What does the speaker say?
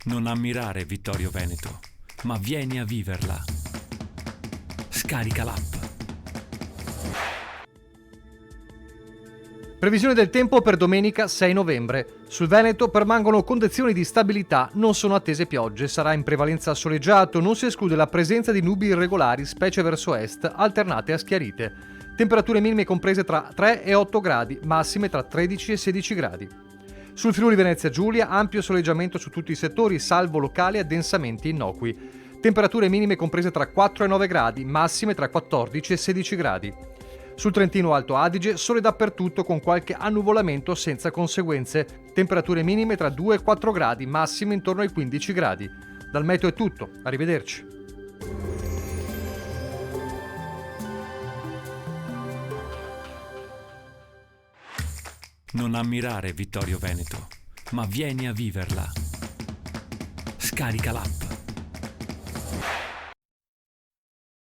Non ammirare Vittorio Veneto, ma vieni a viverla. Scarica l'app. Previsione del tempo per domenica 6 novembre. Sul Veneto permangono condizioni di stabilità, non sono attese piogge, sarà in prevalenza soleggiato, non si esclude la presenza di nubi irregolari, specie verso est, alternate a schiarite. Temperature minime comprese tra 3 e 8 gradi, massime tra 13 e 16 gradi. Sul Friuli Venezia Giulia, ampio soleggiamento su tutti i settori, salvo locali addensamenti innocui. Temperature minime comprese tra 4 e 9 gradi, massime tra 14 e 16 gradi. Sul Trentino Alto Adige, sole dappertutto con qualche annuvolamento senza conseguenze. Temperature minime tra 2 e 4 gradi, massime intorno ai 15 gradi. Dal meteo è tutto, arrivederci. Non ammirare Vittorio Veneto, ma vieni a viverla. Scarica l'app.